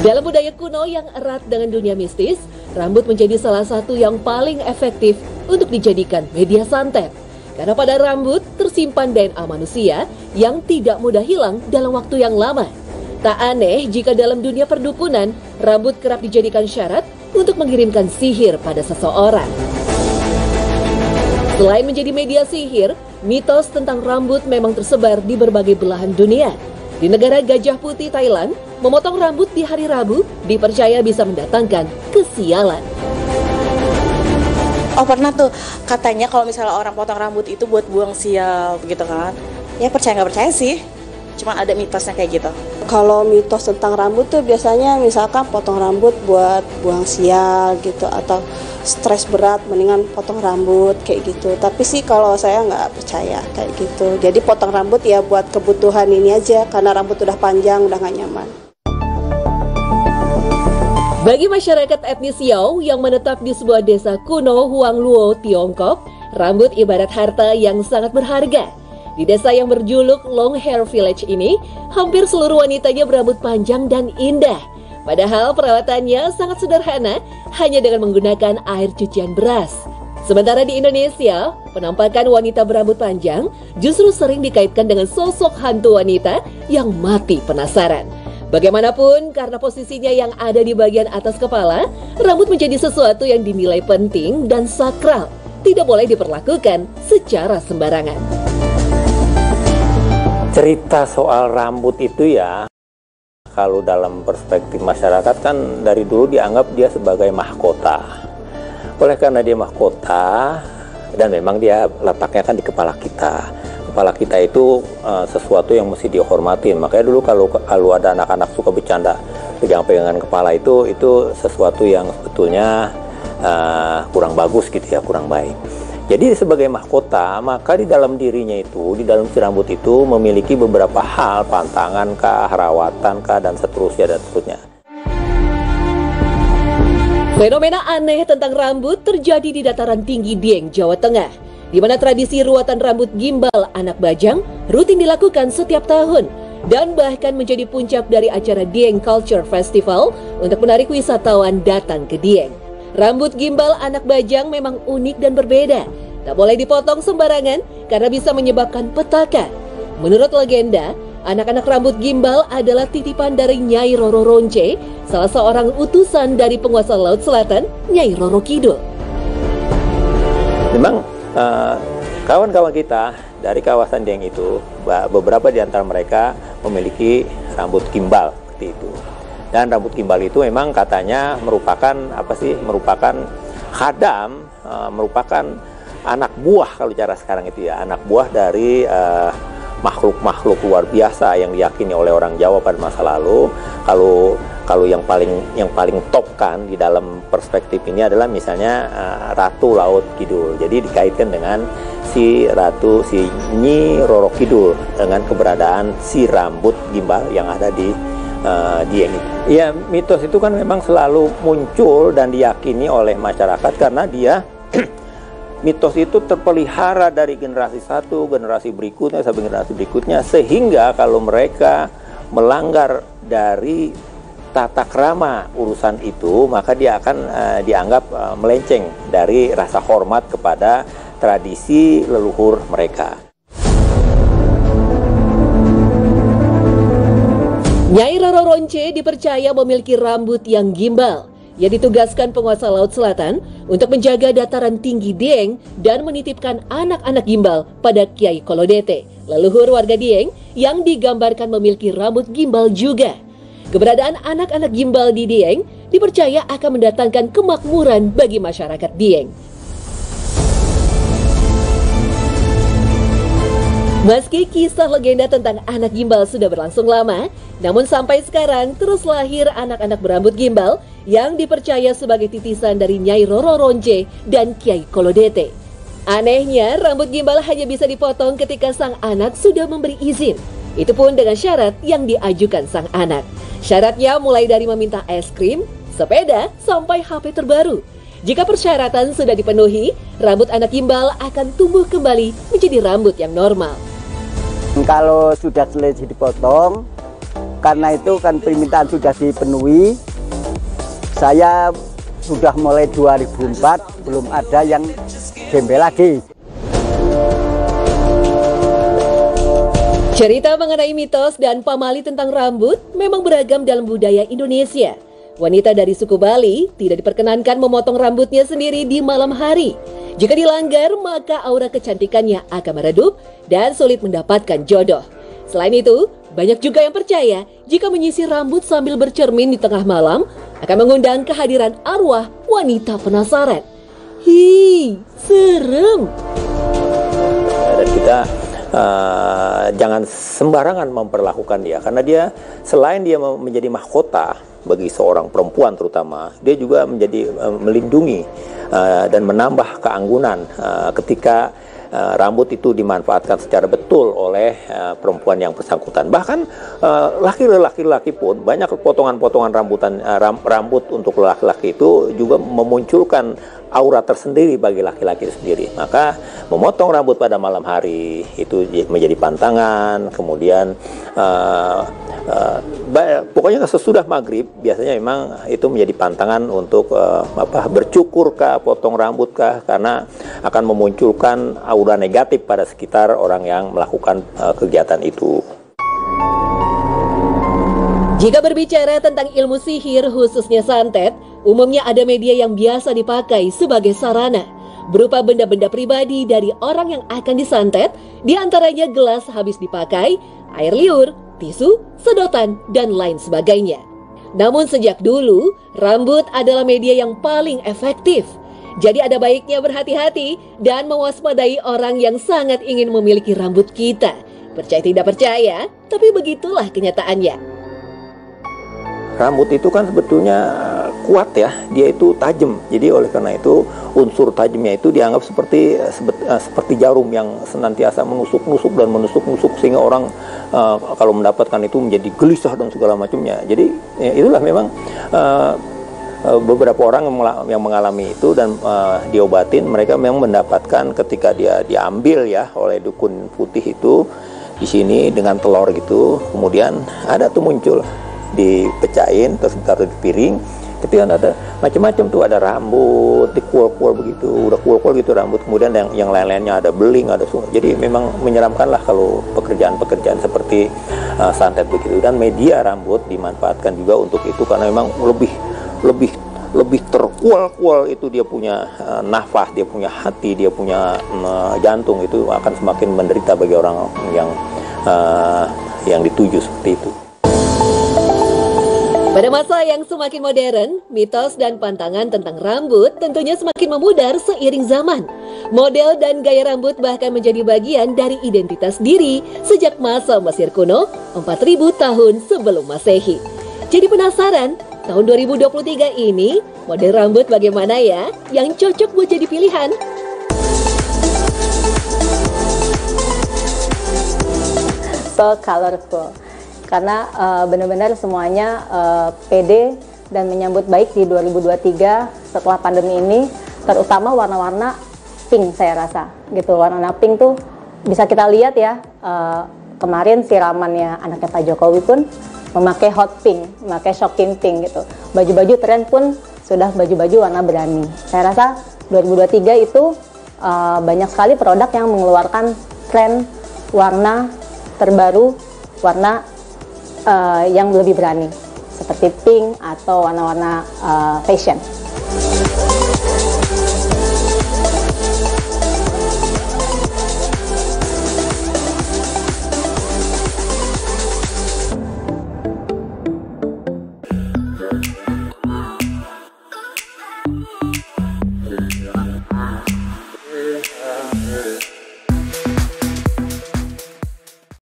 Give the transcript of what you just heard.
Dalam budaya kuno yang erat dengan dunia mistis, rambut menjadi salah satu yang paling efektif untuk dijadikan media santet. Karena pada rambut tersimpan DNA manusia yang tidak mudah hilang dalam waktu yang lama. Tak aneh jika dalam dunia perdukunan, rambut kerap dijadikan syarat untuk mengirimkan sihir pada seseorang. Selain menjadi media sihir, mitos tentang rambut memang tersebar di berbagai belahan dunia. Di negara Gajah Putih, Thailand, memotong rambut di hari Rabu dipercaya bisa mendatangkan kesialan. Oh, pernah tuh katanya kalau misalnya orang potong rambut itu buat buang sial gitu kan. Ya percaya nggak percaya sih, cuman ada mitosnya kayak gitu. Kalau mitos tentang rambut tuh biasanya misalkan potong rambut buat buang sial gitu, atau stres berat mendingan potong rambut kayak gitu. Tapi sih kalau saya nggak percaya kayak gitu. Jadi potong rambut ya buat kebutuhan ini aja, karena rambut udah panjang udah nggak nyaman. Bagi masyarakat etnis Yao yang menetap di sebuah desa kuno Huangluo, Tiongkok, rambut ibarat harta yang sangat berharga. Di desa yang berjuluk Long Hair Village ini, hampir seluruh wanitanya berambut panjang dan indah. Padahal perawatannya sangat sederhana, hanya dengan menggunakan air cucian beras. Sementara di Indonesia, penampakan wanita berambut panjang justru sering dikaitkan dengan sosok hantu wanita yang mati penasaran. Bagaimanapun, karena posisinya yang ada di bagian atas kepala, rambut menjadi sesuatu yang dinilai penting dan sakral, tidak boleh diperlakukan secara sembarangan. Cerita soal rambut itu ya, kalau dalam perspektif masyarakat kan dari dulu dianggap dia sebagai mahkota. Oleh karena dia mahkota, dan memang dia letaknya kan di kepala kita. Kepala kita itu sesuatu yang mesti dihormatin. Makanya dulu kalau ada anak-anak suka bercanda pegang-pegangan kepala itu sesuatu yang sebetulnya kurang bagus gitu ya, kurang baik. Jadi sebagai mahkota, maka di dalam dirinya itu, di dalam si rambut itu memiliki beberapa hal, pantangan kah, rawatan kah, dan seterusnya dan seterusnya. Fenomena aneh tentang rambut terjadi di dataran tinggi Dieng, Jawa Tengah, di mana tradisi ruatan rambut gimbal anak bajang rutin dilakukan setiap tahun dan bahkan menjadi puncak dari acara Dieng Culture Festival untuk menarik wisatawan datang ke Dieng. Rambut gimbal anak bajang memang unik dan berbeda. Tak boleh dipotong sembarangan karena bisa menyebabkan petaka. Menurut legenda, anak-anak rambut gimbal adalah titipan dari Nyai Roro Ronce, salah seorang utusan dari penguasa Laut Selatan, Nyai Roro Kidul. Memang kawan-kawan kita dari kawasan Dieng itu, beberapa di antara mereka memiliki rambut gimbal seperti itu. Dan rambut gimbal itu memang katanya merupakan khadam, merupakan anak buah kalau cara sekarang itu ya, anak buah dari makhluk-makhluk luar biasa yang diyakini oleh orang Jawa pada masa lalu. Kalau yang paling top kan di dalam perspektif ini adalah misalnya Ratu Laut Kidul. Jadi dikaitkan dengan si Nyi Roro Kidul dengan keberadaan si rambut gimbal yang ada di Dieng itu. Ya, mitos itu kan memang selalu muncul dan diyakini oleh masyarakat karena dia mitos itu terpelihara dari generasi satu, generasi berikutnya sampai generasi berikutnya, sehingga kalau mereka melanggar dari tata krama urusan itu, maka dia akan dianggap melenceng dari rasa hormat kepada tradisi leluhur mereka. Nyai Roro Ronce dipercaya memiliki rambut yang gimbal. Ia ditugaskan penguasa Laut Selatan untuk menjaga dataran tinggi Dieng dan menitipkan anak-anak gimbal pada Kiai Kolodete, leluhur warga Dieng yang digambarkan memiliki rambut gimbal juga. Keberadaan anak-anak gimbal di Dieng dipercaya akan mendatangkan kemakmuran bagi masyarakat Dieng. Meski kisah legenda tentang anak gimbal sudah berlangsung lama, namun sampai sekarang terus lahir anak-anak berambut gimbal yang dipercaya sebagai titisan dari Nyai Roro Ronce dan Kiai Kolodete. Anehnya, rambut gimbal hanya bisa dipotong ketika sang anak sudah memberi izin. Itu pun dengan syarat yang diajukan sang anak. Syaratnya mulai dari meminta es krim, sepeda, sampai HP terbaru. Jika persyaratan sudah dipenuhi, rambut anak gimbal akan tumbuh kembali menjadi rambut yang normal. Kalau sudah selesai dipotong, Karena itu kan permintaan sudah dipenuhi. Saya sudah mulai 2004 belum ada yang gembel lagi. Cerita mengenai mitos dan pamali tentang rambut memang beragam dalam budaya Indonesia. Wanita dari suku Bali tidak diperkenankan memotong rambutnya sendiri di malam hari. Jika dilanggar, maka aura kecantikannya akan meredup dan sulit mendapatkan jodoh. Selain itu, banyak juga yang percaya jika menyisir rambut sambil bercermin di tengah malam akan mengundang kehadiran arwah wanita penasaran. Hi, serem. Dan kita jangan sembarangan memperlakukan dia, karena dia selain dia menjadi mahkota bagi seorang perempuan terutama, dia juga menjadi melindungi dan menambah keanggunan ketika rambut itu dimanfaatkan secara betul oleh perempuan yang bersangkutan. Bahkan laki-laki pun banyak potongan-potongan rambut untuk laki-laki itu juga memunculkan aura tersendiri bagi laki-laki sendiri. Maka memotong rambut pada malam hari itu menjadi pantangan. Kemudian pokoknya sesudah maghrib biasanya memang itu menjadi pantangan untuk bercukur kah, potong rambut kah, karena akan memunculkan aura negatif pada sekitar orang yang melakukan kegiatan itu. Jika berbicara tentang ilmu sihir khususnya santet, umumnya ada media yang biasa dipakai sebagai sarana, berupa benda-benda pribadi dari orang yang akan disantet, diantaranya gelas habis dipakai, air liur, tisu, sedotan, dan lain sebagainya. Namun sejak dulu, rambut adalah media yang paling efektif. Jadi ada baiknya berhati-hati dan mewaspadai orang yang sangat ingin memiliki rambut kita. Percaya tidak percaya, tapi begitulah kenyataannya. Rambut itu kan sebetulnya kuat ya, dia itu tajam. Jadi oleh karena itu unsur tajamnya itu dianggap seperti jarum yang senantiasa menusuk-nusuk sehingga orang kalau mendapatkan itu menjadi gelisah dan segala macamnya. Jadi itulah memang beberapa orang yang mengalami itu dan diobatin, mereka memang mendapatkan ketika dia diambil ya oleh dukun putih itu di sini dengan telur gitu, kemudian ada tuh muncul, dipecahin terus ditaruh di piring, ketika ada macam-macam tuh, ada rambut dikual-kual begitu, udah kual-kual gitu rambut, kemudian yang lain-lainnya ada beling, ada sungai. Jadi memang menyeramkan lah kalau pekerjaan-pekerjaan seperti santet begitu. Dan media rambut dimanfaatkan juga untuk itu karena memang lebih terkual-kual itu, dia punya nafas, dia punya hati, dia punya jantung, itu akan semakin menderita bagi orang yang dituju seperti itu. Pada masa yang semakin modern, mitos dan pantangan tentang rambut tentunya semakin memudar seiring zaman. Model dan gaya rambut bahkan menjadi bagian dari identitas diri sejak masa Mesir kuno 4000 tahun sebelum Masehi. Jadi penasaran, tahun 2023 ini model rambut bagaimana ya yang cocok buat jadi pilihan? So colorful. Karena benar-benar semuanya pede dan menyambut baik di 2023 setelah pandemi ini, terutama warna-warna pink saya rasa gitu. Warna pink tuh bisa kita lihat ya, kemarin siramannya anaknya Pak Jokowi pun memakai hot pink, memakai shocking pink gitu. Baju-baju tren pun sudah baju-baju warna berani. Saya rasa 2023 itu banyak sekali produk yang mengeluarkan tren warna terbaru, warna yang lebih berani seperti pink atau warna-warna fashion.